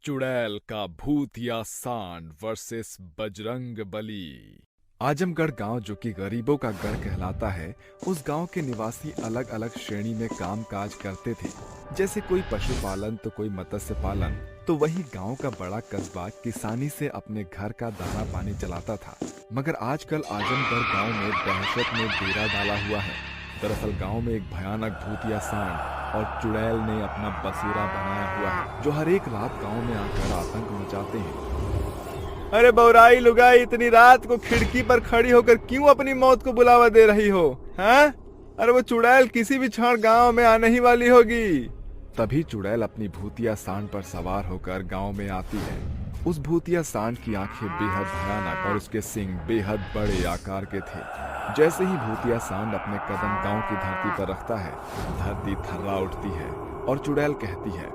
चुड़ैल का भूतिया सांड वर्सेस बजरंग बली। आजमगढ़ गांव, जो कि गरीबों का गढ़ कहलाता है, उस गांव के निवासी अलग अलग श्रेणी में काम काज करते थे। जैसे कोई पशुपालन तो कोई मत्स्य पालन, तो वही गांव का बड़ा कस्बा किसानी से अपने घर का दाना पानी चलाता था। मगर आजकल आजमगढ़ गांव में दहशत ने डेरा डाला हुआ है। दरअसल गांव में एक भयानक भूतिया सांड और चुड़ैल ने अपना बसेरा बनाया हुआ है, जो हर एक रात गांव में आकर आतंक मचाते हैं। अरे बौराई लुगाई, इतनी रात को खिड़की पर खड़ी होकर क्यों अपनी मौत को बुलावा दे रही हो? हैं? अरे वो चुड़ैल किसी भी क्षण गांव में आने ही वाली होगी। तभी चुड़ैल अपनी भूतिया सांड पर सवार होकर गांव में आती है। उस भूतिया सांड की आंखें बेहद भयानक और उसके सींग बेहद बड़े आकार के थे। जैसे ही भूतिया सांड अपने कदम गांव की धरती पर रखता है, धरती थर्रा उठती है और चुड़ैल कहती है,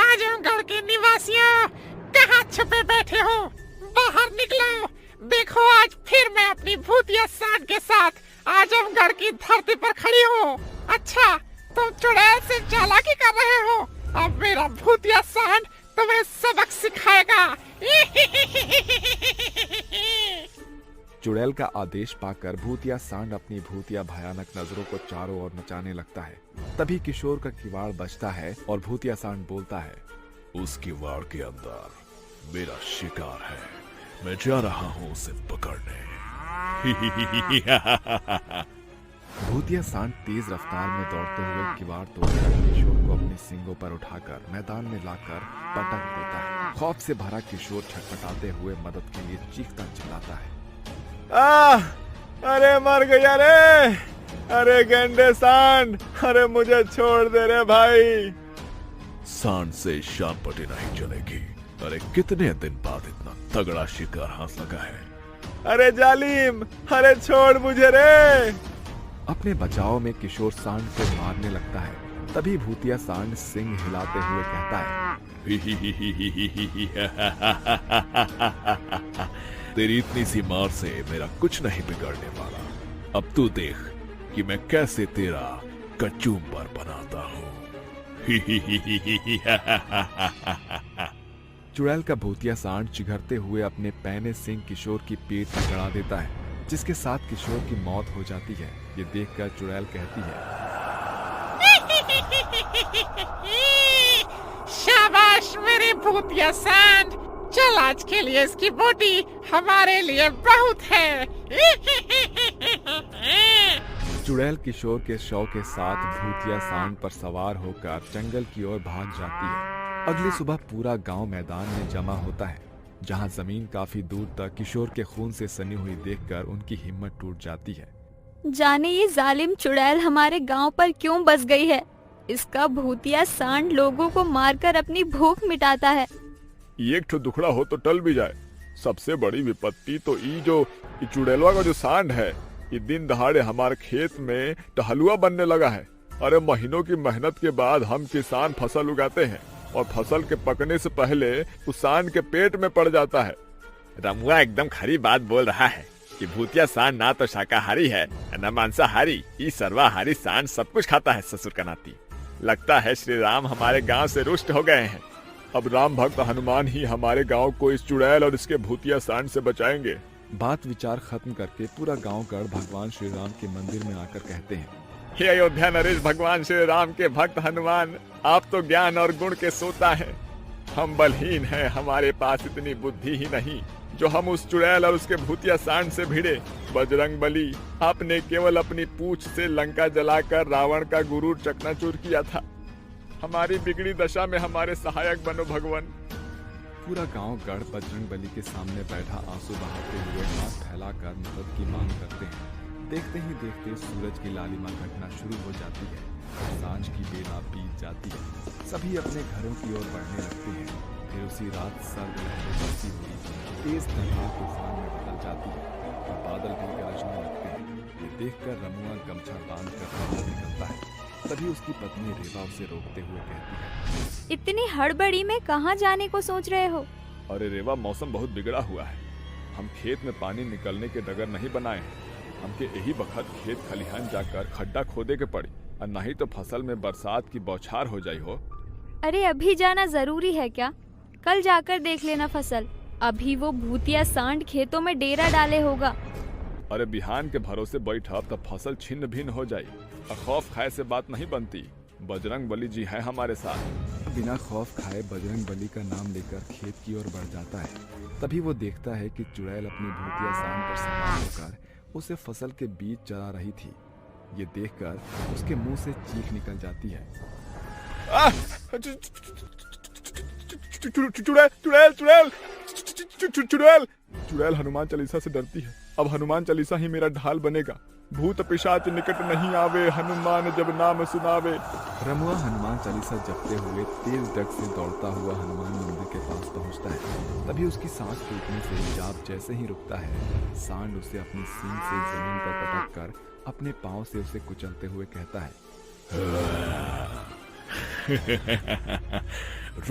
आजमगढ़ के निवासियों, कहाँ छुपे बैठे हो? बाहर निकलो। देखो, आज फिर मैं अपनी भूतिया सांड के साथ आजमगढ़ की धरती पर खड़ी हूँ। अच्छा, तुम चुड़ैल से चालाकी कर रहे हो? अब मेरा भूतिया सांड तुम्हें सबक सिखाएगा। चुड़ैल का आदेश पाकर भूतिया सांड अपनी भूतिया भयानक नजरों को चारों ओर नचाने लगता है। तभी किशोर का किवाड़ बजता है और भूतिया सांड बोलता है, उस किवाड़ के अंदर मेरा शिकार है, मैं जा रहा हूँ उसे पकड़ने। भूतिया सांड तेज रफ्तार में दौड़ते हुए किवाड़ तोड़कर किशोर को अपने सींगों पर उठाकर मैदान में लाकर पटक देता है। खौफ से भरा किशोर छटपटाते हुए मदद के लिए चीखता चिल्लाता है, अरे मर गया रे! अरे गंदे सांड, अरे मुझे छोड़ दे रे भाई। सांड से शान पटी नहीं चलेगी। अरे कितने दिन बाद इतना तगड़ा शिकार हाथ लगा है। अरे जालिम, अरे छोड़ मुझे रे! अपने बचाव में किशोर सांड को मारने लगता है। तभी भूतिया सांड सिंग हिलाते हुए कहता है, तेरी इतनी सी मार से मेरा कुछ नहीं बिगड़ने वाला। अब तू देख कि मैं कैसे तेरा कचूम्बर बनाता हूँ। चुड़ैल का भूतिया सांड चिघरते हुए अपने पैने सिंह किशोर की पीठ में गड़ा देता है, जिसके साथ किशोर की मौत हो जाती है। ये देखकर चुड़ैल कहती है, शाबाश मेरे भूतिया सांड, चल आज के लिए इसकी बोटी हमारे लिए बहुत है। चुड़ैल किशोर के शव के साथ भूतिया सांड पर सवार होकर जंगल की ओर भाग जाती है। अगली सुबह पूरा गांव मैदान में जमा होता है, जहां जमीन काफी दूर तक किशोर के खून से सनी हुई देखकर उनकी हिम्मत टूट जाती है। जाने ये जालिम चुड़ैल हमारे गांव पर क्यों बस गई है? इसका भूतिया सांड लोगों को मारकर अपनी भूख मिटाता है। एक ठो दुखड़ा हो तो टल भी जाए। सबसे बड़ी विपत्ति तो जो चुड़ैलवा का जो सांड है, ये दिन दहाड़े हमारे खेत में टहलुआ बनने लगा है। अरे महीनों की मेहनत के बाद हम किसान फसल उगाते हैं और फसल के पकने से पहले उस सांड के पेट में पड़ जाता है। रमुआ एकदम खरी बात बोल रहा है कि भूतिया सांड ना तो शाकाहारी है न मांसाहारी। ये सर्वाहारी सांड सब कुछ खाता है। ससुर का नाती, लगता है श्री राम हमारे गांव से रुष्ट हो गए हैं। अब राम भक्त हनुमान ही हमारे गांव को इस चुड़ैल और इसके भूतिया सांड से बचाएंगे। बात विचार खत्म करके पूरा गांव गढ़ भगवान श्री राम के मंदिर में आकर कहते हैं, हे अयोध्या नरेश, भगवान श्री राम के भक्त हनुमान, आप तो ज्ञान और गुण के सोता है। हम बलहीन हैं, हमारे पास इतनी बुद्धि ही नहीं जो हम उस चुड़ैल और उसके भूतिया सांड से भिड़े। बजरंग बली, आपने केवल अपनी पूंछ से लंका जलाकर रावण का गुरूर चकनाचूर किया था। हमारी बिगड़ी दशा में हमारे सहायक बनो भगवान। पूरा गांव गढ़ बजरंग बली के सामने बैठा आंसू बहाते हुए हाथ फैलाकर मदद की मांग करते हैं। देखते ही देखते सूरज की लालिमा घटना शुरू हो जाती है। सांझ की बेला बीत जाती है। सभी अपने घरों की ओर बढ़ने लगते हैं। फिर उसी रात सर्द लहरें बरसी हुई तेज तूफान तूफान में बदल जाती है और बादल भी गरजने लगते हैं। ये देखकर रमुआ गमछा बांध कर बाहर निकलता है। तभी उसकी पत्नी रेवा उसे रोकते हुए कहती है, इतनी हड़बड़ी में कहाँ जाने को सोच रहे हो? अरे रेवा, मौसम बहुत बिगड़ा हुआ है। हम खेत में पानी निकलने के डगर नहीं बनाए हैं। हमके यही बखत खेत खलिहान जाकर खड्डा खोदे के पड़ी। और नहीं तो फसल में बरसात की बौछार हो जाई हो। अरे अभी जाना जरूरी है क्या? कल जाकर देख लेना फसल। अभी वो भूतिया सांड खेतों में डेरा डाले होगा। अरे बिहान के भरोसे बैठब तब फसल छिन्न भिन्न हो जाई और खौफ खाए से बात नहीं बनती। बजरंग बली जी है हमारे साथ। बिना खौफ खाए बजरंग बली का नाम लेकर खेत की ओर बढ़ जाता है। तभी वो देखता है कि चुड़ैल अपनी भूतिया सांड पर सवार होकर उसे फसल के बीच चरा रही थी। ये देखकर उसके मुंह से चीख निकल जाती है। चुड़ैल चुड़ैल चुड़ैल चुड़ैल। चुड़ैल हनुमान चालीसा से डरती है। अब हनुमान चालीसा ही मेरा ढाल बनेगा। भूत पिशाच निकट नहीं आवे, हनुमान जब नाम सुनावे। रमुआ हनुमान चालीसा जपते हुए तेज डग से दौड़ता हुआ हनुमान मंदिर के पास पहुंचता है। तभी उसकी सांस टूटने से जाप जैसे ही रुकता है, सांड उसे अपनी सींग से जमीन पर पटक कर अपने पांव से उसे कुचलते हुए कहता है,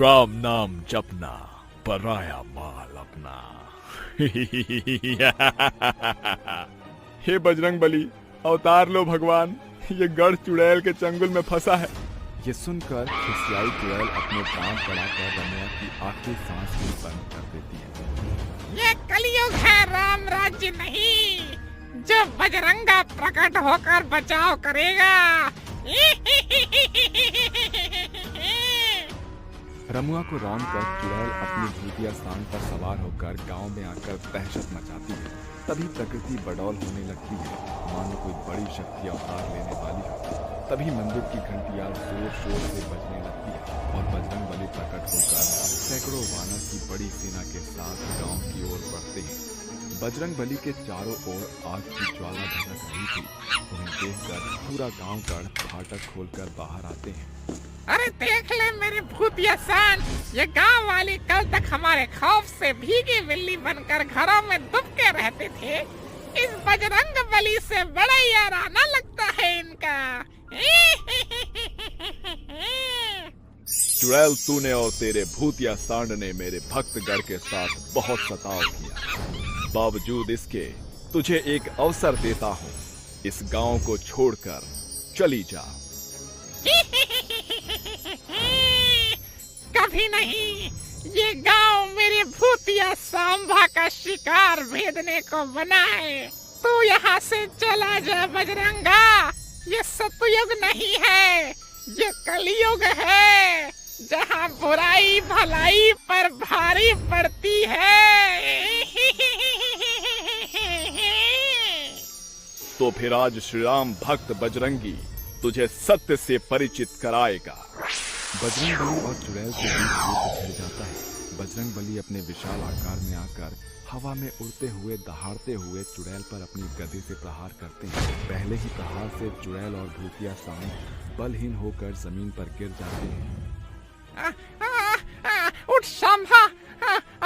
राम नाम जपना, पराया माल अपना। हे बजरंग बली, अवतार लो भगवान, ये गढ़ चुड़ैल के चंगुल में फंसा है। ये सुनकर खिसियाई चुड़ैल अपने दांत बढ़ाकर रमुआ की आखिरी सांस भी बंद कर देती है। ये कलयुग है, राम राज्य नहीं, जो बजरंगा प्रकट होकर बचाव करेगा। रमुआ को रौंद कर चुड़ैल अपनी भूतिया सांड पर सवार होकर गांव में आकर दहशत मचाती है। तभी प्रकृति बडौल होने लगती है, मानो कोई बड़ी शक्ति अवतार लेने वाली हो। तभी मंदिर की घंटियां जोर शोर से बजने लगती है और बजरंग बली प्रकट होकर सैकड़ों वानर की बड़ी सेना के साथ गांव की ओर बढ़ते हैं। बजरंग बली के चारों ओर आग की ज्वाला भड़क रही थी। उन्हें देखकर पूरा गांव गढ़ फाटक खोलकर बाहर आते हैं। अरे देख ले मेरे भूतिया सांड, ये गांव वाले कल तक हमारे खौफ से भीगी बिल्ली बनकर घरों में दुबके रहते थे। इस बजरंग बली से बड़ा याराना लगता है इनका। चुड़ैल, तूने और तेरे भूतिया सांड ने मेरे भक्तगढ़ के साथ बहुत सताव किया। बावजूद इसके तुझे एक अवसर देता हूँ, इस गांव को छोड़कर चली जा। कभी नहीं, ये गांव मेरे भूतिया सांभा का शिकार भेदने को बना है। तू यहाँ से चला जा बजरंगा। ये सतयुग नहीं है, ये कलयुग है, जहाँ बुराई भलाई पर भारी पड़ती है। तो फिर आज श्री राम भक्त बजरंगी तुझे सत्य से परिचित कराएगा। बजरंग बली और चुड़ैल के बीच युद्ध छिड़ जाता है। बजरंग बली अपने विशाल आकार में आकर हवा में उड़ते हुए दहाड़ते हुए चुड़ैल पर अपनी गदे से प्रहार करते हैं। पहले ही प्रहार से चुड़ैल और भूतिया सांड बलहीन होकर जमीन पर गिर जाते हैं। उठ सांभा,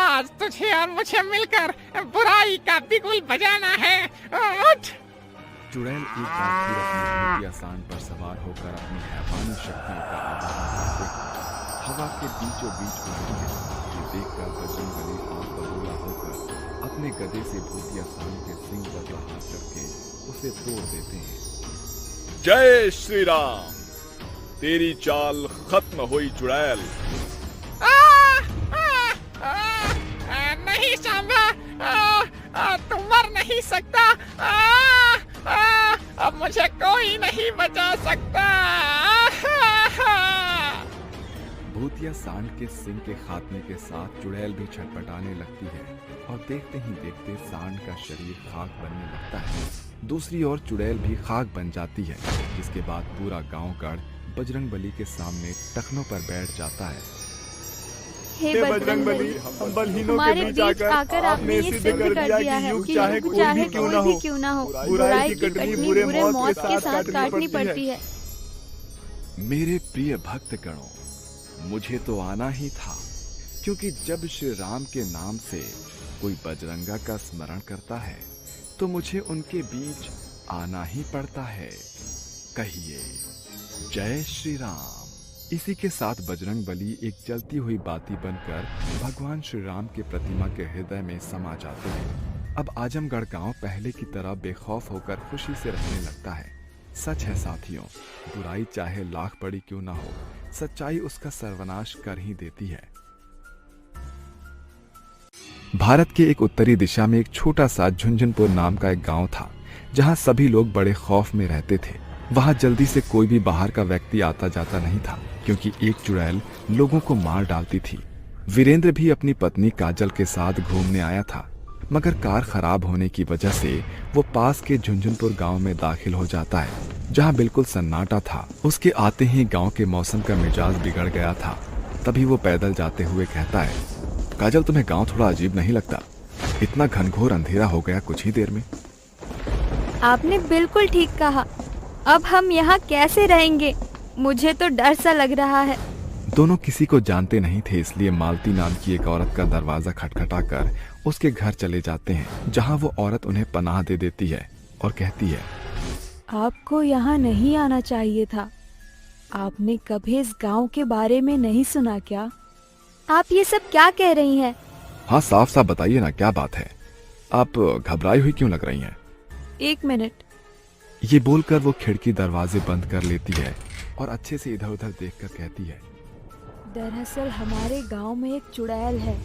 आज तुझे और मुझे मिलकर बुराई का बिगुल बजाना है। उठ। चुड़ैल एक बार फिर अपनी भूतिया सांड पर सवार होकर अपनी हैवानी शक्तियों का आवाहन करते हैं। हवा के बीचों बीच उड़ती है। ये देखकर बजरंग बली आग बबूला होकर अपने गदे से भूतिया सांड के सिंग पर प्रहार करके उसे तोड़ देते हैं। जय श्री राम। तेरी चाल खत्म हुई चुड़ैल। नहीं सांभा, तू मर नहीं सकता। अब मुझे कोई नहीं बचा सकता। भूतिया सांड के सिंग के खात्मे के साथ चुड़ैल भी छटपटाने लगती है और देखते ही देखते सांड का शरीर खाक बनने लगता है। दूसरी ओर चुड़ैल भी खाक बन जाती है, जिसके बाद पूरा गांव गढ़ बजरंग बली के सामने टखनों पर बैठ जाता है। हे बजरंग बली, हम बलहीनों हमारे के बीच बीच आकर आपने ये सिद्ध कर दिया है कि चाहे युग कोई चाहे भी कोई भी क्यों ना हो, बुराई की कटनी बुरे मौत के साथ काटनी पड़ती है। मेरे प्रिय भक्त गणों, मुझे तो आना ही था, क्योंकि जब श्री राम के नाम से कोई बजरंगा का स्मरण करता है तो मुझे उनके बीच आना ही पड़ता है। कहिए जय श्री राम। इसी के साथ बजरंग बली एक जलती हुई बाती बनकर भगवान श्री राम के प्रतिमा के हृदय में समा जाते हैं। अब आजमगढ़ गांव पहले की तरह बेखौफ होकर खुशी से रहने लगता है। सच है साथियों, बुराई चाहे लाख बड़ी क्यों ना हो, सच्चाई उसका सर्वनाश कर ही देती है। भारत के एक उत्तरी दिशा में एक छोटा सा झुंझुनपुर नाम का एक गांव था, जहां सभी लोग बड़े खौफ में रहते थे। वहां जल्दी से कोई भी बाहर का व्यक्ति आता जाता नहीं था, क्योंकि एक चुड़ैल लोगों को मार डालती थी। वीरेंद्र भी अपनी पत्नी काजल के साथ घूमने आया था, मगर कार खराब होने की वजह से वो पास के झुंझुनपुर गांव में दाखिल हो जाता है, जहां बिल्कुल सन्नाटा था। उसके आते ही गांव के मौसम का मिजाज बिगड़ गया था। तभी वो पैदल जाते हुए कहता है, काजल तुम्हें गांव थोड़ा अजीब नहीं लगता? इतना घनघोर अंधेरा हो गया कुछ ही देर में। आपने बिल्कुल ठीक कहा। अब हम यहाँ कैसे रहेंगे? मुझे तो डर सा लग रहा है। दोनों किसी को जानते नहीं थे, इसलिए मालती नाम की एक औरत का दरवाजा खटखटाकर उसके घर चले जाते हैं, जहां वो औरत उन्हें पनाह दे देती है और कहती है, आपको यहाँ नहीं आना चाहिए था। आपने कभी इस गांव के बारे में नहीं सुना क्या? आप ये सब क्या कह रही हैं? हाँ साफ साफ बताइए ना, क्या बात है? आप घबराई हुई क्यों लग रही हैं? 1 मिनट। ये बोलकर वो खिड़की दरवाजे बंद कर लेती है और अच्छे से इधर उधर देखकर कहती है, दरअसल हमारे गांव में एक चुड़ैल है।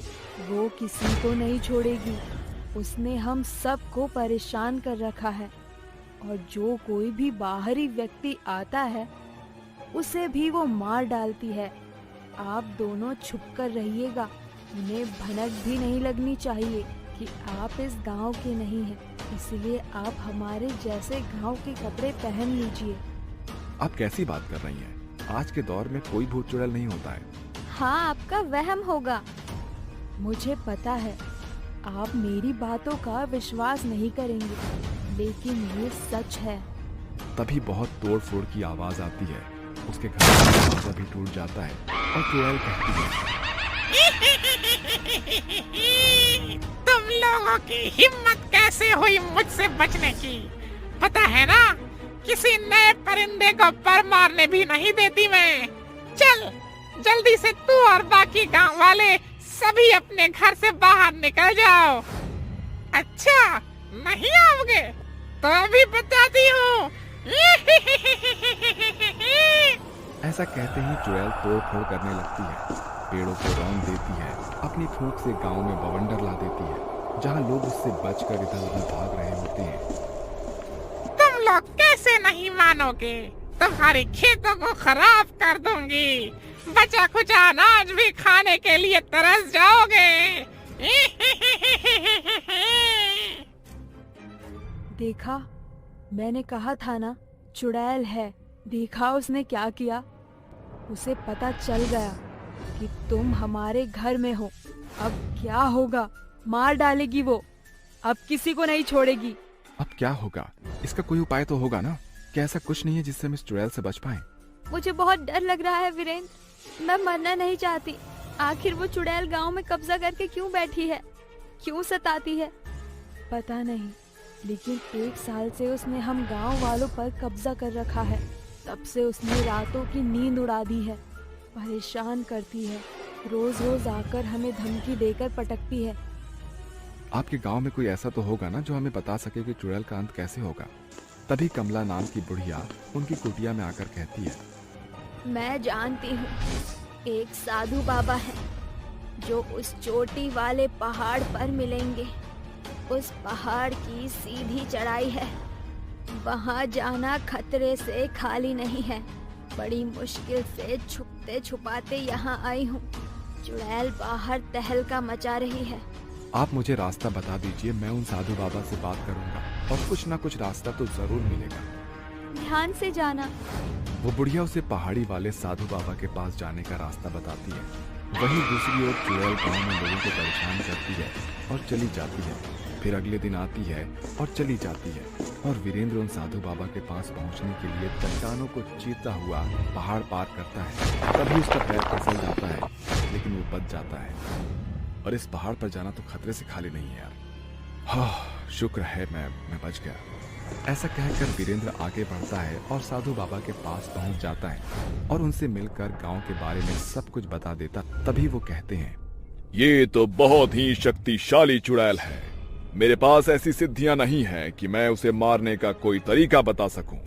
वो किसी को नहीं छोड़ेगी। उसने हम सबको परेशान कर रखा है, और जो कोई भी बाहरी व्यक्ति आता है उसे भी वो मार डालती है। आप दोनों छुप कर रहिएगा। उन्हें भनक भी नहीं लगनी चाहिए कि आप इस गांव के नहीं हैं, इसलिए आप हमारे जैसे गांव के कपड़े पहन लीजिए। आप कैसी बात कर रही हैं? आज के दौर में कोई भूत चुड़ैल नहीं होता है। हाँ, आपका वहम होगा। मुझे पता है आप मेरी बातों का विश्वास नहीं करेंगे, लेकिन ये सच है। तभी बहुत तोड़ फोड़ की आवाज आती है। उसके घर का दरवाजा भी टूट जाता है और चुड़ैल कहती है, तुम लोगों की हिम्मत कैसे हुई मुझसे बचने की? पता है ना, किसी नए परिंदे को पर मारने भी नहीं देती मैं। चल जल्दी से तू और बाकी गांव वाले सभी अपने घर से बाहर निकल जाओ। अच्छा नहीं आओगे तो अभी बताती हूँ। ऐसा कहते ही चुड़ैल तोड़ फोड़ करने लगती है, पेड़ों को रौंद देती है, अपनी फूंक से गांव में बवंडर ला देती है, जहां लोग उससे बचकर इधर उधर भाग रहे होते हैं। तुम लोग कैसे नहीं मानोगे? तुम्हारे खेतों को खराब कर दूंगी। बचा खुचा अनाज भी खाने के लिए तरस जाओगे। देखा, मैंने कहा था ना, चुड़ैल है। देखा उसने क्या किया? उसे पता चल गया कि तुम हमारे घर में हो। अब क्या होगा? मार डालेगी वो। अब किसी को नहीं छोड़ेगी। अब क्या होगा? इसका कोई उपाय तो होगा ना? क्या ऐसा कुछ नहीं है जिससे हम इस चुड़ैल से बच पाएं? मुझे बहुत डर लग रहा है वीरेंद्र। मैं मरना नहीं चाहती। आखिर वो चुड़ैल गांव में कब्जा करके क्यों बैठी है? क्यों सताती है? पता नहीं, लेकिन 1 साल से उसने हम गांव वालों पर कब्जा कर रखा है। तब से उसने रातों की नींद उड़ा दी है। परेशान करती है। रोज रोज आकर हमें धमकी देकर पटकती है। आपके गांव में कोई ऐसा तो होगा ना जो हमें बता सके कि चुड़ैल का अंत कैसे होगा। तभी कमला नाम की बुढ़िया उनकी कुटिया में आकर कहती है, मैं जानती हूँ, एक साधु बाबा है जो उस चोटी वाले पहाड़ पर मिलेंगे। उस पहाड़ की सीधी चढ़ाई है। वहाँ जाना खतरे से खाली नहीं है। बड़ी मुश्किल से छुपते छुपाते यहाँ आई हूँ। चुड़ैल बाहर तहलका मचा रही है। आप मुझे रास्ता बता दीजिए, मैं उन साधु बाबा से बात करूंगा और कुछ ना कुछ रास्ता तो जरूर मिलेगा। ध्यान से जाना। वो बुढ़िया उसे पहाड़ी वाले साधु बाबा के पास जाने का रास्ता बताती है। वहीं दूसरी ओर चुड़ैल गांव में लोगों को परेशान करती है और चली जाती है। फिर अगले दिन आती है और चली जाती है और वीरेंद्र उन साधु बाबा के पास पहुंचने के लिए चट्टानों को चीरता हुआ पहाड़ पार करता है। तभी उसका पैर फिसल जाता है, लेकिन वो बच जाता है। और इस पहाड़ पर जाना तो खतरे से खाली नहीं है यार। हाँ, शुक्र है मैं बच गया। ऐसा कहकर वीरेंद्र आगे बढ़ता है और साधु बाबा के पास पहुंच जाता है और उनसे मिलकर गांव के बारे में सब कुछ बता देता। तभी वो कहते हैं, ये तो बहुत ही शक्तिशाली चुड़ैल है। मेरे पास ऐसी सिद्धियां नहीं है कि मैं उसे मारने का कोई तरीका बता सकूं,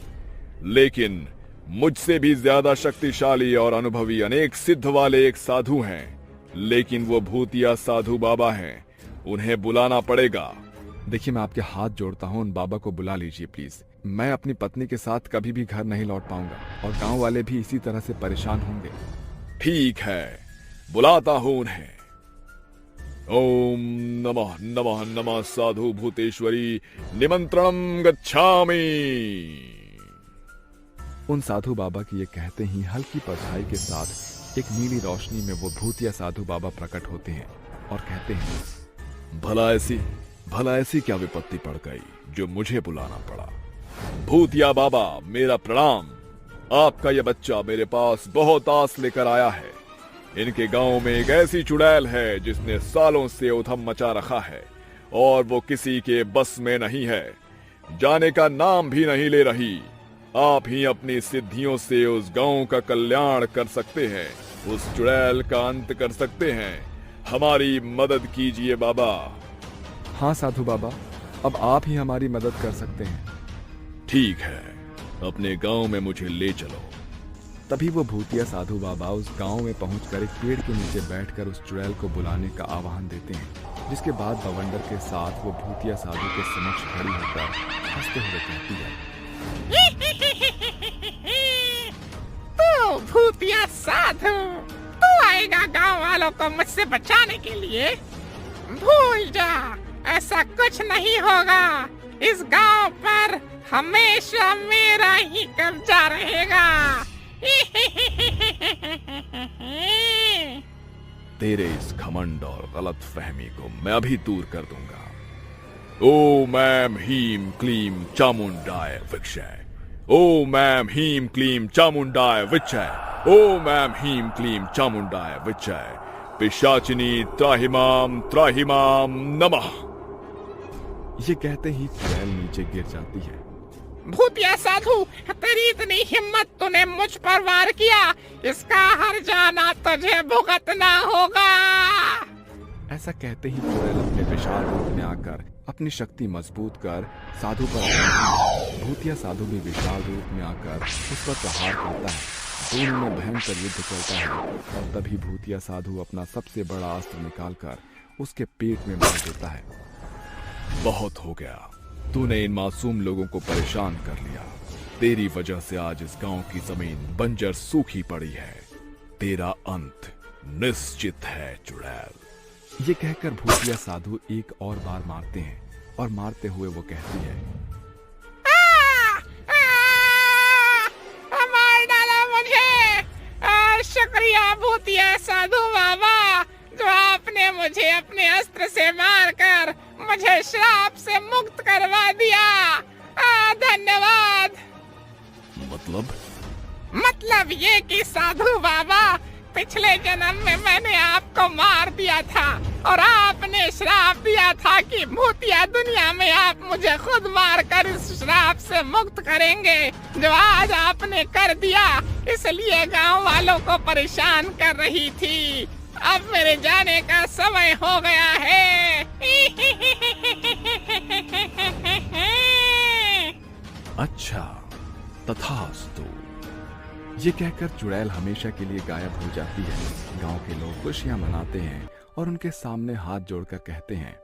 लेकिन मुझसे भी ज्यादा शक्तिशाली और अनुभवी अनेक सिद्ध वाले एक साधु हैं, लेकिन वो भूतिया साधु बाबा हैं। उन्हें बुलाना पड़ेगा। देखिए, मैं आपके हाथ जोड़ता हूँ, उन बाबा को बुला लीजिए प्लीज। मैं अपनी पत्नी के साथ कभी भी घर नहीं लौट पाऊंगा और गांव वाले भी इसी तरह से परेशान होंगे। ठीक है, बुलाता हूं उन्हें। ओम नमः नमः नमः साधु भूतेश्वरी निमंत्रणम गच्छामि। उन साधु बाबा की ये कहते ही हल्की परछाई के साथ एक नीली रोशनी में वो भूतिया साधु बाबा प्रकट होते हैं और कहते हैं, भला ऐसी क्या विपत्ति पड़ गई जो मुझे बुलाना पड़ा? भूतिया बाबा, मेरा प्रणाम। आपका यह बच्चा मेरे पास बहुत आस लेकर आया है। इनके गांव में एक ऐसी चुड़ैल है जिसने सालों से उधम मचा रखा है और वो किसी के बस में नहीं है, जाने का नाम भी नहीं ले रही। आप ही अपनी सिद्धियों से उस गांव का कल्याण कर सकते हैं, उस चुड़ैल का अंत कर सकते हैं। हमारी मदद कीजिए बाबा। हाँ साधु बाबा, अब आप ही हमारी मदद कर सकते हैं। ठीक है, अपने गांव में मुझे ले चलो। तभी वो भूतिया साधु बाबा उस गांव में पहुंचकर एक पेड़ के नीचे बैठकर उस चुड़ैल को बुलाने का आह्वान देते हैं, जिसके बाद बवंडर के साथ वो भूतिया साधु के समक्ष खड़ी होकर हंसते हुए कहती है, तू भूतिया साधु, तू आएगा गांव वालों को मुझसे बचाने के लिए? भूल जा, ऐसा कुछ नहीं होगा। इस गांव पर हमेशा मेरा ही कब्जा रहेगा। तेरे इस घमंड और गलत फहमी को मैं अभी दूर कर दूंगा। ओम ऐं ह्रीं क्लीं चामुंडाय विच्चे। ओम ऐं ह्रीं क्लीं चामुंडाय विच्चे। ओम ऐं ह्रीं क्लीं चामुंडाय विच्चे। पिशाचिनी त्राहि माम नमः। ये कहते ही चुड़ैल नीचे गिर जाती है। भूतिया साधु, तेरी इतनी हिम्मत, तूने मुझ पर वार किया, इसका हर जाना तुझे भुगतना होगा। ऐसा कहते ही चुड़ैल अपने विशाल रूप में आकर अपनी शक्ति मजबूत कर साधु पर भूतिया साधु भी विशाल रूप में आकर उस पर प्रहार करता है। दोनों में भयंकर युद्ध चलता है और तभी भूतिया साधु अपना सबसे बड़ा अस्त्र निकालकर उसके पेट में मार देता है। बहुत हो गया, तूने इन मासूम लोगों को परेशान कर लिया। तेरी वजह से आज इस गांव की जमीन बंजर सूखी पड़ी है। तेरा अंत निश्चित है चुड़ैल। ये कहकर भूतिया साधु एक और बार मारते हैं और मारते हुए वो कहती है, मार डाला मुझे। शुक्रिया भूतिया साधु बाबा, जो आपने मुझे अपने अस्त्र से मारकर मुझे श्राप से मुक्त करवा दिया। धन्यवाद। मतलब ये कि साधु बाबा, पिछले जन्म में मैंने आपको मार दिया था और आपने श्राप दिया था कि भूतिया दुनिया में आप मुझे खुद मारकर इस श्राप से मुक्त करेंगे, जो आज आपने कर दिया। इसलिए गांव वालों को परेशान कर रही थी। अब मेरे जाने का समय हो गया है। अच्छा, तथास्तु। ये कहकर चुड़ैल हमेशा के लिए गायब हो जाती है। गांव के लोग खुशियां मनाते हैं और उनके सामने हाथ जोड़कर कहते हैं,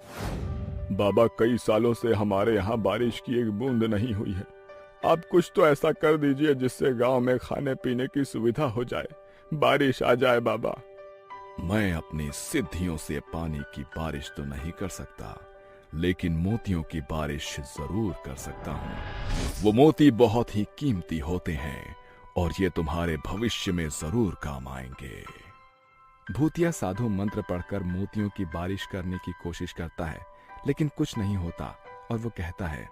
बाबा, कई सालों से हमारे यहाँ बारिश की एक बूंद नहीं हुई है। आप कुछ तो ऐसा कर दीजिए जिससे गांव में खाने पीने की सुविधा हो जाए, बारिश आ जाए बाबा। मैं अपनी सिद्धियों से पानी की बारिश तो नहीं कर सकता, लेकिन मोतियों की बारिश जरूर कर सकता हूँ। वो मोती बहुत ही कीमती होते हैं और ये तुम्हारे भविष्य में जरूर काम आएंगे। भूतिया साधु मंत्र पढ़कर मोतियों की बारिश करने की कोशिश करता है, लेकिन कुछ नहीं होता और वो कहता है,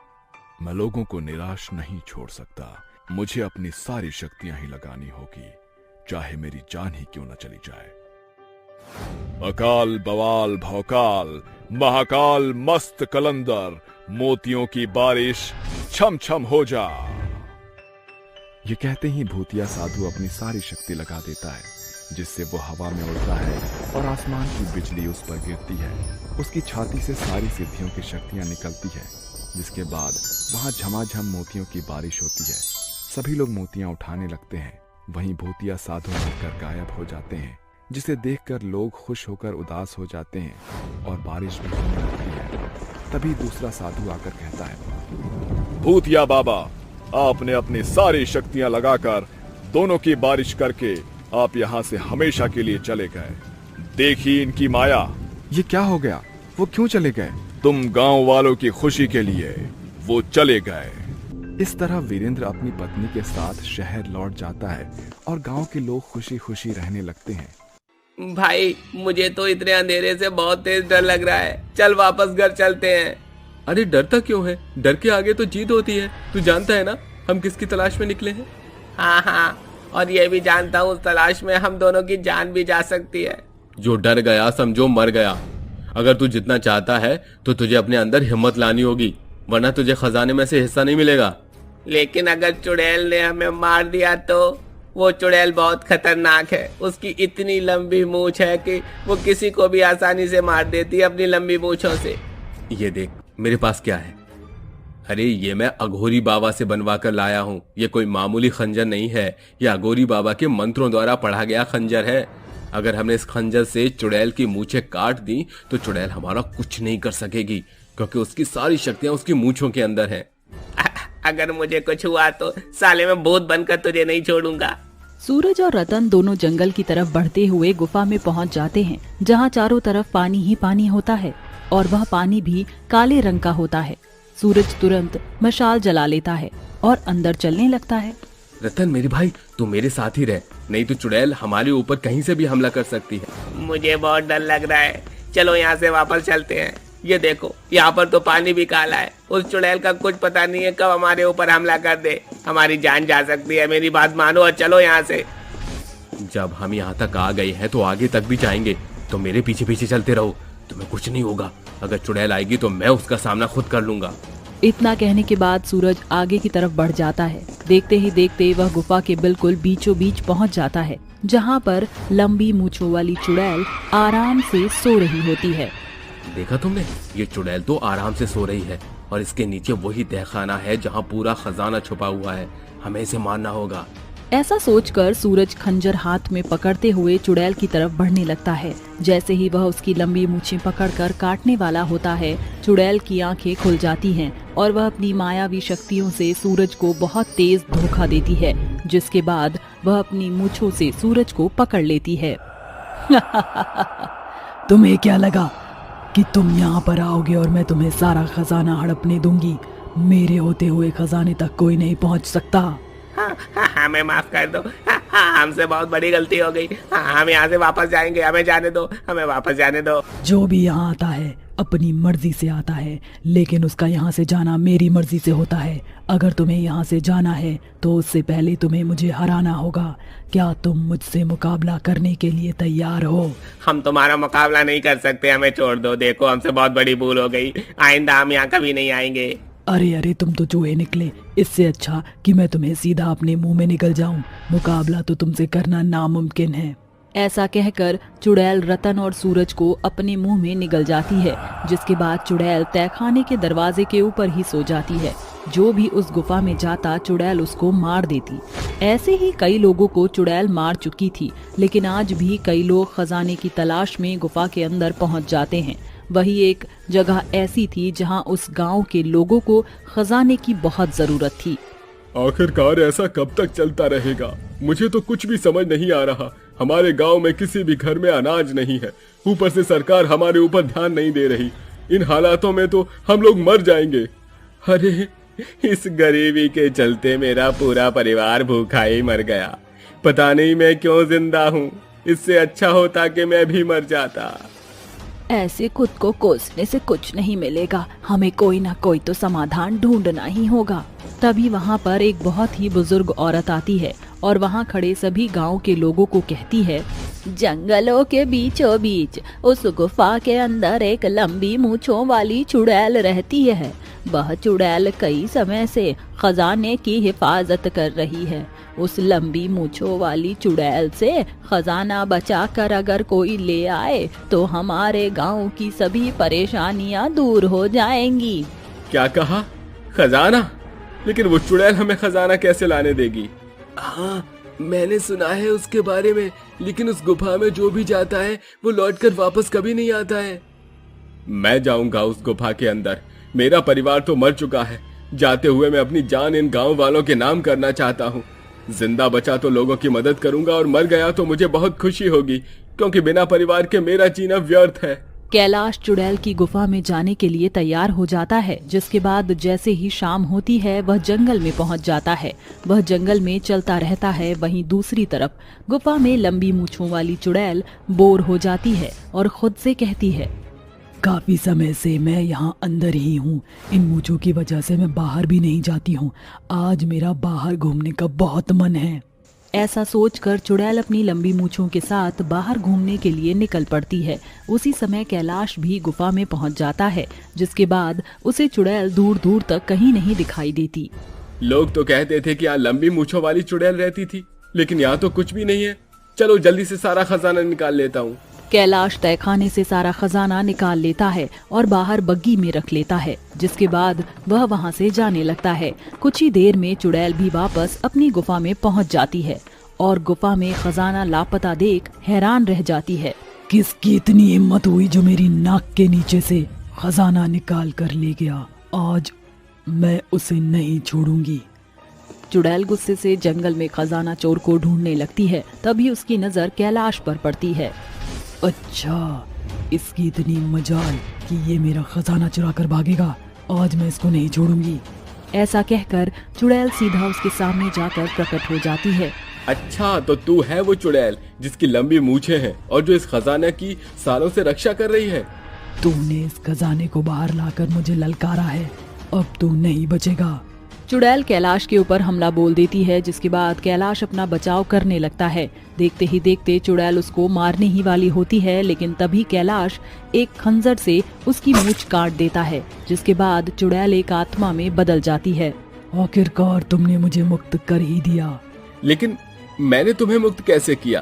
मैं लोगों को निराश नहीं छोड़ सकता। मुझे अपनी सारी शक्तियां ही लगानी होगी, चाहे मेरी जान ही क्यों न चली जाए। अकाल बवाल भौकाल महाकाल मस्त कलंदर, मोतियों की बारिश छम छम हो जा। ये कहते ही भूतिया साधु अपनी सारी शक्ति लगा देता है, जिससे वो हवा में उड़ता है और आसमान की बिजली उस पर गिरती है। उसकी छाती से सारी सिद्धियों की शक्तियां निकलती है, जिसके बाद वहां झमाझम मोतियों की बारिश होती है। सभी लोग मोतियां उठाने लगते हैं। वहीं भूतिया साधु मरकर गायब हो जाते हैं, जिसे देखकर लोग खुश होकर उदास हो जाते हैं और बारिश भी होने लगती है। तभी दूसरा साधु आकर कहता है, भूतिया बाबा, आपने अपनी सारी शक्तियां लगाकर दोनों की बारिश करके आप यहाँ से हमेशा के लिए चले गए। देखिए इनकी माया। ये क्या हो गया? वो क्यों चले गए? तुम गांव वालों की खुशी के लिए वो चले गए। इस तरह वीरेंद्र अपनी पत्नी के साथ शहर लौट जाता है और गांव के लोग खुशी खुशी रहने लगते हैं। भाई, मुझे तो इतने अंधेरे से बहुत तेज डर लग रहा है। चल वापस घर चलते हैं। अरे डरता क्यों है? डर के आगे तो जीत होती है। तू जानता है ना हम किसकी तलाश में निकले हैं? हाँ, और ये भी जानता हूँ उस तलाश में हम दोनों की जान भी जा सकती है। जो डर गया समझो मर गया। अगर तू जितना चाहता है तो तुझे अपने अंदर हिम्मत लानी होगी, वरना तुझे खजाने में से हिस्सा नहीं मिलेगा। लेकिन अगर चुड़ैल ने हमें मार दिया तो? वो चुड़ैल बहुत खतरनाक है। उसकी इतनी लंबी मूंछ है कि वो किसी को भी आसानी से मार देती है अपनी लंबी मूंछों से। ये देख मेरे पास क्या है। अरे ये मैं अघोरी बाबा से बनवा कर लाया हूँ। ये कोई मामूली खंजर नहीं है, ये अघोरी बाबा के मंत्रों द्वारा पढ़ा गया खंजर है। अगर हमने इस खंजर से चुड़ैल की मूंछें काट दी तो चुड़ैल हमारा कुछ नहीं कर सकेगी, क्योंकि उसकी सारी शक्तियां उसकी मूंछों के अंदर हैं। अगर मुझे कुछ हुआ तो साले मैं भूत बनकर तुझे नहीं छोड़ूंगा। सूरज और रतन दोनों जंगल की तरफ बढ़ते हुए गुफा में पहुंच जाते हैं, जहां चारों तरफ पानी ही पानी होता है और वह पानी भी काले रंग का होता है। सूरज तुरंत मशाल जला लेता है और अंदर चलने लगता है। रतन मेरे भाई, तू मेरे साथ ही रह, नहीं तो चुड़ैल हमारे ऊपर कहीं से भी हमला कर सकती है। मुझे बहुत डर लग रहा है। चलो यहाँ से वापस चलते हैं। ये देखो, यहाँ पर तो पानी भी काला है। उस चुड़ैल का कुछ पता नहीं है कब हमारे ऊपर हमला कर दे। हमारी जान जा सकती है। मेरी बात मानो और चलो यहाँ से। जब हम यहाँ तक आ गए हैं तो आगे तक भी जाएंगे, तो मेरे पीछे पीछे चलते रहो, तुम्हें कुछ नहीं होगा। अगर चुड़ैल आएगी तो मैं उसका सामना खुद कर लूंगा। इतना कहने के बाद सूरज आगे की तरफ बढ़ जाता है। देखते ही देखते वह गुफा के बिल्कुल बीचों बीच पहुंच जाता है, जहां पर लंबी मूंछों वाली चुड़ैल आराम से सो रही होती है। देखा तुमने? ये चुड़ैल तो आराम से सो रही है और इसके नीचे वही तहखाना है जहां पूरा खजाना छुपा हुआ है। हमें इसे मारना होगा। ऐसा सोचकर सूरज खंजर हाथ में पकड़ते हुए चुड़ैल की तरफ बढ़ने लगता है। जैसे ही वह उसकी लंबी मूंछें पकड़कर काटने वाला होता है, चुड़ैल की आंखें खुल जाती हैं और वह अपनी मायावी शक्तियों से सूरज को बहुत तेज धोखा देती है, जिसके बाद वह अपनी मूंछों से सूरज को पकड़ लेती है। तुम्हें क्या लगा कि तुम यहाँ पर आओगे और मैं तुम्हें सारा खजाना हड़पने दूंगी? मेरे होते हुए खजाने तक कोई नहीं पहुँच सकता। हमें माफ कर दो। हमसे बहुत बड़ी गलती हो गई। हम यहाँ से वापस जाएंगे। हमें जाने दो, हमें वापस जाने दो। जो भी यहाँ आता है अपनी मर्जी से आता है, लेकिन उसका यहाँ से जाना मेरी मर्जी से होता है। अगर तुम्हें यहाँ से जाना है तो उससे पहले तुम्हें मुझे हराना होगा। क्या तुम मुझसे मुकाबला करने के लिए तैयार हो? हम तुम्हारा मुकाबला नहीं कर सकते, हमें छोड़ दो। देखो हमसे बहुत बड़ी भूल हो गई, आइंदा हम यहाँ कभी नहीं आएंगे। अरे तुम तो चूहे निकले। इससे अच्छा कि मैं तुम्हें सीधा अपने मुंह में निकल जाऊं। मुकाबला तो तुमसे करना नामुमकिन है। ऐसा कहकर चुड़ैल रतन और सूरज को अपने मुंह में निगल जाती है, जिसके बाद चुड़ैल तहखाने के दरवाजे के ऊपर ही सो जाती है। जो भी उस गुफा में जाता चुड़ैल उसको मार देती। ऐसे ही कई लोगों को चुड़ैल मार चुकी थी, लेकिन आज भी कई लोग खजाने की तलाश में गुफा के अंदर पहुंच जाते हैं। वही एक जगह ऐसी थी जहां उस गांव के लोगों को खजाने की बहुत जरूरत थी। आखिरकार ऐसा कब तक चलता रहेगा? मुझे तो कुछ भी समझ नहीं आ रहा। हमारे गांव में किसी भी घर में अनाज नहीं है, ऊपर से सरकार हमारे ऊपर ध्यान नहीं दे रही। इन हालातों में तो हम लोग मर जाएंगे। अरे इस गरीबी के चलते मेरा पूरा परिवार भूखा ही मर गया। पता नहीं मैं क्यों जिंदा हूँ। इससे अच्छा होता कि मैं भी मर जाता। ऐसे खुद को कोसने से कुछ नहीं मिलेगा, हमें कोई ना कोई तो समाधान ढूंढना ही होगा। तभी वहाँ पर एक बहुत ही बुजुर्ग औरत आती है और वहाँ खड़े सभी गांव के लोगों को कहती है, जंगलों के बीचों बीच उस गुफा के अंदर एक लंबी मूंछों वाली चुड़ैल रहती है। वह चुड़ैल कई समय से खजाने की हिफाजत कर रही है। उस लंबी मूंछों वाली चुड़ैल से खजाना बचाकर अगर कोई ले आए तो हमारे गांव की सभी परेशानियां दूर हो जाएंगी। क्या कहा? खजाना? लेकिन वो चुड़ैल हमें खजाना कैसे लाने देगी? हाँ, मैंने सुना है उसके बारे में, लेकिन उस गुफा में जो भी जाता है वो लौटकर वापस कभी नहीं आता है। मैं जाऊंगा उस गुफा के अंदर। मेरा परिवार तो मर चुका है। जाते हुए मैं अपनी जान इन गांव वालों के नाम करना चाहता हूँ। जिंदा बचा तो लोगों की मदद करूंगा और मर गया तो मुझे बहुत खुशी होगी, क्योंकि बिना परिवार के मेरा जीना व्यर्थ है। कैलाश चुड़ैल की गुफा में जाने के लिए तैयार हो जाता है, जिसके बाद जैसे ही शाम होती है वह जंगल में पहुंच जाता है। वह जंगल में चलता रहता है। वहीं दूसरी तरफ गुफा में लंबी मूंछों वाली चुड़ैल बोर हो जाती है और खुद से कहती है, काफी समय से मैं यहाँ अंदर ही हूँ। इन मूंछों की वजह से मैं बाहर भी नहीं जाती हूँ। आज मेरा बाहर घूमने का बहुत मन है। ऐसा सोचकर चुड़ैल अपनी लंबी मूंछों के साथ बाहर घूमने के लिए निकल पड़ती है। उसी समय कैलाश भी गुफा में पहुंच जाता है, जिसके बाद उसे चुड़ैल दूर दूर तक कहीं नहीं दिखाई देती। लोग तो कहते थे कि यहाँ लंबी मूंछों वाली चुड़ैल रहती थी, लेकिन यहाँ तो कुछ भी नहीं है। चलो जल्दी से सारा खजाना निकाल लेता हूँ। कैलाश तहखाने से सारा खजाना निकाल लेता है और बाहर बग्गी में रख लेता है, जिसके बाद वह वहां से जाने लगता है। कुछ ही देर में चुड़ैल भी वापस अपनी गुफा में पहुंच जाती है और गुफा में खजाना लापता देख हैरान रह जाती है। किसकी इतनी हिम्मत हुई जो मेरी नाक के नीचे से खजाना निकाल कर ले गया? आज मैं उसे नहीं छोड़ूंगी। चुड़ैल गुस्से से जंगल में खजाना चोर को ढूंढने लगती है। तभी उसकी नजर कैलाश पर पड़ती है। अच्छा, इसकी इतनी मजाल कि ये मेरा खजाना चुरा कर भागेगा। आज मैं इसको नहीं छोड़ूंगी। ऐसा कहकर चुड़ैल सीधा उसके सामने जाकर प्रकट हो जाती है। अच्छा, तो तू है वो चुड़ैल जिसकी लंबी मूछें हैं और जो इस खजाने की सालों से रक्षा कर रही है। तूने इस खजाने को बाहर लाकर मुझे ललकारा है, अब तू नहीं बचेगा। चुड़ैल कैलाश के ऊपर हमला बोल देती है, जिसके बाद कैलाश अपना बचाव करने लगता है। देखते ही देखते चुड़ैल उसको मारने ही वाली होती है, लेकिन तभी कैलाश एक खंजर से उसकी मूंछ काट देता है, जिसके बाद चुड़ैल एक आत्मा में बदल जाती है। आखिरकार तुमने मुझे मुक्त कर ही दिया। लेकिन मैंने तुम्हें मुक्त कैसे किया?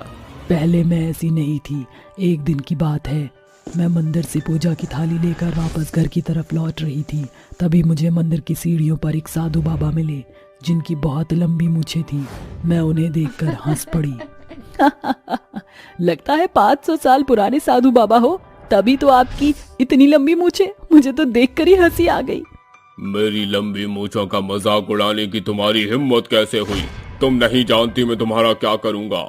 पहले मैं ऐसी नहीं थी। एक दिन की बात है, मैं मंदिर से पूजा की थाली लेकर वापस घर की तरफ लौट रही थी। तभी मुझे मंदिर की सीढ़ियों पर एक साधु बाबा मिले, जिनकी बहुत लंबी मूछें थी। मैं उन्हें देखकर हंस पड़ी। लगता है 500 साल पुराने साधु बाबा हो, तभी तो आपकी इतनी लंबी मूछें। मुझे तो देखकर ही हंसी आ गई। मेरी लंबी मूछों का मजाक उड़ाने की तुम्हारी हिम्मत कैसे हुई? तुम नहीं जानती मैं तुम्हारा क्या करूंगा।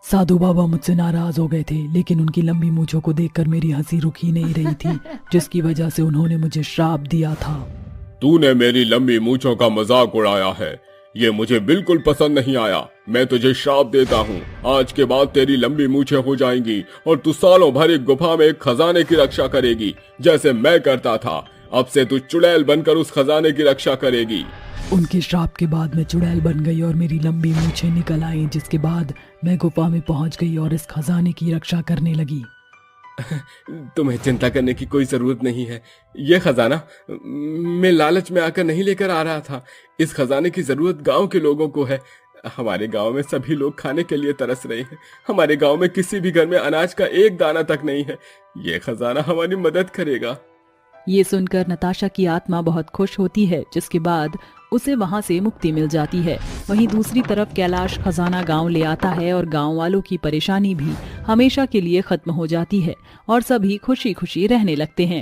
साधु बाबा मुझसे नाराज हो गए थे, लेकिन उनकी लंबी मूंछों को देखकर मेरी हंसी रुक ही नहीं रही थी, जिसकी वजह से उन्होंने मुझे श्राप दिया था। तूने मेरी लंबी मूंछों का मजाक उड़ाया है, ये मुझे बिल्कुल पसंद नहीं आया। मैं तुझे श्राप देता हूँ, आज के बाद तेरी लंबी मूंछें हो जाएंगी और तू सालों भर एक गुफा में एक खजाने की रक्षा करेगी, जैसे मैं करता था। अब से तू चुड़ैल बनकर उस खजाने की रक्षा करेगी। उनके श्राप के बाद मैं चुड़ैल बन गई और मेरी लंबी मूंछें निकल आईं, जिसके बाद मैं गुफा में पहुंच गई और इस खजाने की रक्षा करने लगी। तुम्हें चिंता करने की कोई जरूरत नहीं है। ये खजाना मैं लालच में आकर नहीं लेकर आ रहा था। इस खजाने की जरूरत गांव के लोगों को है। हमारे गांव में सभी लोग खाने के लिए तरस रहे हैं। हमारे गांव में किसी भी घर में अनाज का एक दाना तक नहीं है। ये खजाना हमारी मदद करेगा। ये सुनकर नताशा की आत्मा बहुत खुश होती है, जिसके बाद उसे वहां से मुक्ति मिल जाती है। वहीं दूसरी तरफ कैलाश खजाना गांव ले आता है और गांव वालों की परेशानी भी हमेशा के लिए खत्म हो जाती है और सभी खुशी खुशी रहने लगते हैं।